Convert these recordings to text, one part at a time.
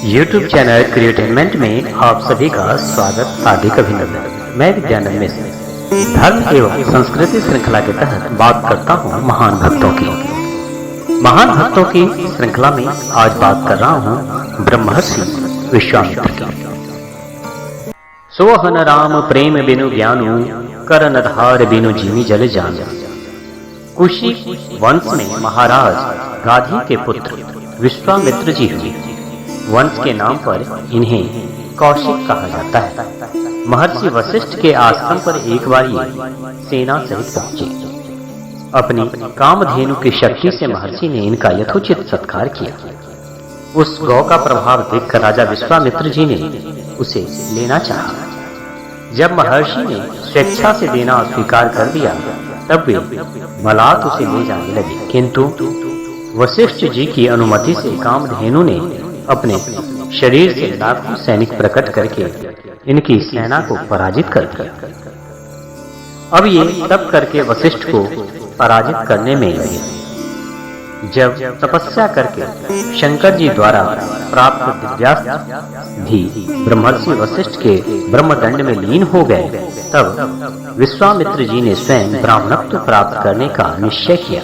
YouTube channel क्रिएटिवमेंट में आप सभी का स्वागत, हार्दिक अभिनंदन। मैं विद्यानंद मिश्र धर्म एवं संस्कृति श्रृंखला के तहत बात करता हूँ महान भक्तों की। महान भक्तों की श्रृंखला में आज बात कर रहा हूँ ब्रह्मर्षि विश्वामित्र की। सोहन राम प्रेम बिनु ज्ञानु, करन धार बिनु जीवी जल जान। कुशी वंश में महाराज गाधी के पुत्र विश्वामित्र जी हुए। वंश के नाम पर इन्हें कौशिक कहा जाता है। महर्षि वशिष्ठ के आश्रम पर एक बार ये सेना सहित पहुंचे। अपनी कामधेनु की शक्ति से महर्षि ने इनका यथोचित सत्कार किया। उस गौ का प्रभाव देखकर राजा विश्वामित्र जी ने उसे लेना चाहा। जब महर्षि ने स्वेच्छा से देना स्वीकार कर दिया तब वे बलात् उसे ले जाने लगे, किंतु वशिष्ठ जी की अनुमति से कामधेनु ने अपने शरीर से लाखों सैनिक प्रकट करके इनकी सेना को पराजित कर दिया। अब ये तप करके वशिष्ठ को पराजित करने में लगे। जब तपस्या करके शंकर जी द्वारा प्राप्त दिव्यास्त्र भी ब्रह्मर्षि वशिष्ठ के ब्रह्मदंड में लीन हो गए, तब विश्वामित्र जी ने स्वयं ब्राह्मणत्व प्राप्त करने का निश्चय किया।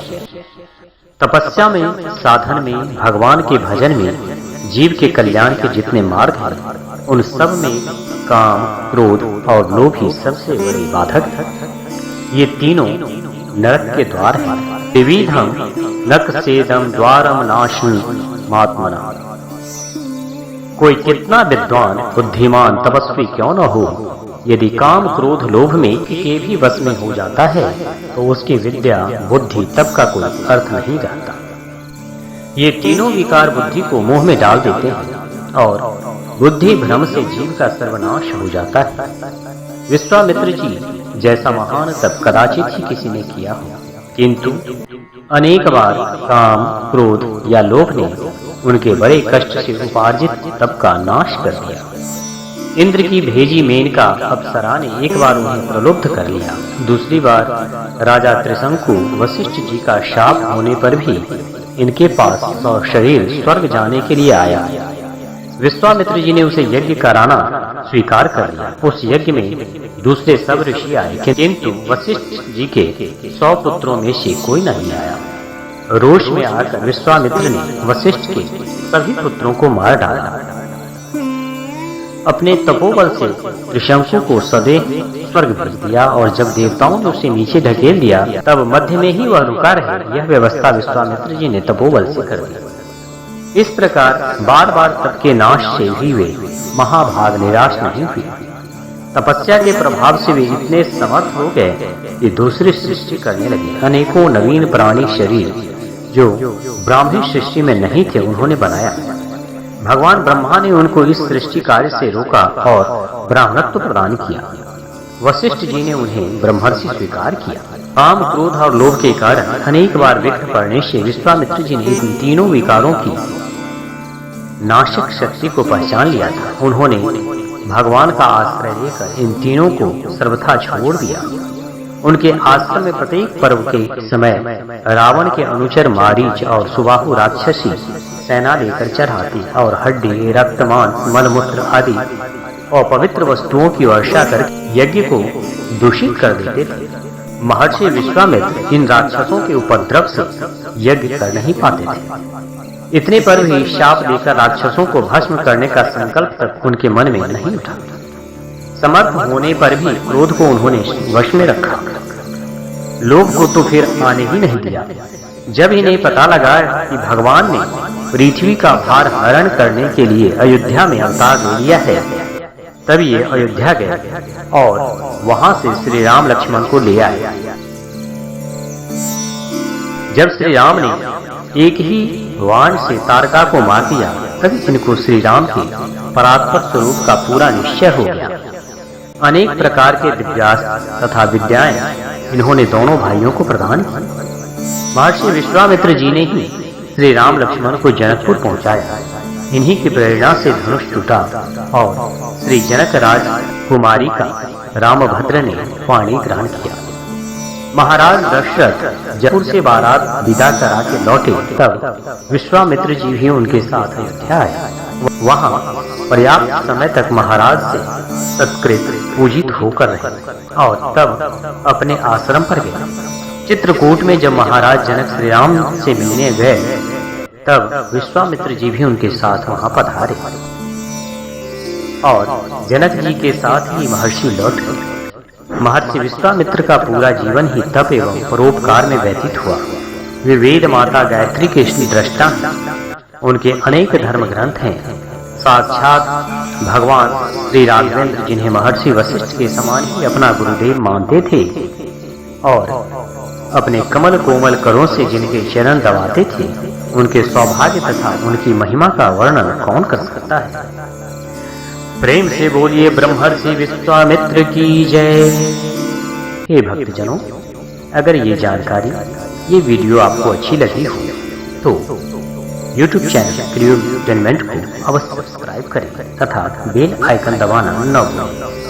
तपस्या में, साधन में, भगवान के भजन में, जीव के कल्याण के जितने मार्ग हैं, उन सब में काम, क्रोध और लोभ ही सबसे बड़ी बाधक है। ये तीनों नरक के द्वार हैं। विविधम नरकसेदम द्वारम नाशुन महात्मना। कोई कितना विद्वान, बुद्धिमान, तपस्वी क्यों न हो, यदि काम, क्रोध, लोभ में के भी वश में हो जाता है तो उसकी विद्या, बुद्धि तब का कोई अर्थ नहीं रहता। ये तीनों विकार बुद्धि को मोह में डाल देते हैं और बुद्धि भ्रम से जीव का सर्वनाश हो जाता है। विश्वामित्र जी जैसा महान तप कदाचित ही किसी ने किया हो, किंतु अनेक बार काम, क्रोध या लोभ ने उनके बड़े कष्ट से उपार्जित तप का नाश कर दिया। इंद्र की भेजी मेनका अप्सरा ने एक बार उन्हें प्रलुब्ध कर लिया। दूसरी बार राजा त्रिशंकु वशिष्ठ जी का शाप होने पर भी इनके पास और शरीर स्वर्ग जाने के लिए आया। विश्वामित्र जी ने उसे यज्ञ कराना स्वीकार कर लिया। उस यज्ञ में दूसरे सब ऋषि आए, किंतु वशिष्ठ जी के 100 पुत्रों में से कोई नहीं आया। रोष में आकर विश्वामित्र ने वशिष्ठ के सभी पुत्रों को मार डाला। अपने तपोबल से त्रिशंकु को सदैव स्वर्ग भेज दिया और जब देवताओं ने उसे नीचे ढकेल दिया तब मध्य में ही वह रुका रहे। यह व्यवस्था विश्वामित्र जी ने तपोबल से कर दी। इस प्रकार बार बार तप के नाश से भी वे महाभाग निराश नहीं हुए। तपस्या के प्रभाव से वे इतने समर्थ हो गए कि दूसरी सृष्टि करने लगे। अनेकों नवीन प्राणी शरीर जो ब्राह्मी सृष्टि में नहीं थे उन्होंने बनाया। भगवान ब्रह्मा ने उनको इस सृष्टि कार्य से रोका और ब्राह्मणत्व प्रदान किया। वशिष्ठ जी ने उन्हें ब्रह्मर्षि स्वीकार किया। काम, क्रोध और लोभ के कारण अनेक बार विघ्न पड़ने से विश्वामित्र जी ने इन तीनों विकारों की नाशक शक्ति को पहचान लिया था। उन्होंने भगवान का आश्रय लेकर इन तीनों को सर्वथा छोड़ दिया। उनके आश्रम में प्रत्येक पर्व के समय रावण के अनुचर मारीच और सुबाहु राक्षसी सेना लेकर चढ़ाती और हड्डी, रक्त, मांस, मलमूत्र आदि और पवित्र वस्तुओं की वर्षा कर यज्ञ को दूषित कर देते थे। महर्षि विश्वामित्र इन राक्षसों के उपद्रव से यज्ञ कर नहीं पाते थे। इतने पर भी शाप देकर राक्षसों को भस्म करने का संकल्प तक उनके मन में नहीं उठा। समर्थ होने पर भी क्रोध को उन्होंने वश में रखा। लोभ को तो फिर आने ही नहीं दिया। जब इन्हें पता लगा कि भगवान ने पृथ्वी का भार हरण करने के लिए अयोध्या में अवतार ले लिया है, तब ये अयोध्या गए और वहां से श्री राम लक्ष्मण को ले आए। जब श्री राम ने एक ही बाण से तारका को मार दिया तब इनको श्री राम के परात्पर स्वरूप का पूरा निश्चय हो गया। अनेक प्रकार के दिव्यास्त्र तथा विद्याएं इन्होंने दोनों भाइयों को प्रदान की। महर्षि विश्वामित्र जी ने ही श्री राम लक्ष्मण को जनकपुर पहुंचाया। इन्हीं की प्रेरणा से धनुष टूटा और श्री जनक राज कुमारी का रामभद्र ने वाणी ग्रहण किया। महाराज दशरथ जयपुर से बारात विदा करा के लौटे, तब विश्वामित्र जी भी उनके साथ अयोध्या आए। वहां पर्याप्त समय तक महाराज से सत्कृत पूजित होकर रहे और तब अपने आश्रम पर गए। चित्रकूट में जब महाराज जनक श्री राम से मिलने गए तब विश्वामित्र जी भी उनके साथ वहां पधारे और जनक जी के साथ ही महर्षि लौट गए। महर्षि विश्वामित्र का पूरा जीवन ही तप एवं परोपकार में व्यतीत हुआ। वे वेद माता गायत्री के दृष्टा हैं। उनके अनेक धर्म ग्रंथ हैं। साक्षात भगवान श्री राघवेंद्र जिन्हें महर्षि वशिष्ठ के समान ही अपना गुरुदेव मानते थे और अपने कमल कोमल करों से जिनके चरण दबाते थे, उनके सौभाग्य तथा उनकी महिमा का वर्णन कौन कर सकता है। प्रेम से बोलिए ब्रह्मर्षि विश्वामित्र की जय। हे भक्तजनों, अगर ये जानकारी, ये वीडियो आपको अच्छी लगी हो तो YouTube चैनल क्रिएटिव एंटरटेनमेंट को अवश्य सब्सक्राइब करें तथा बेल आइकन दबाना न भूलें।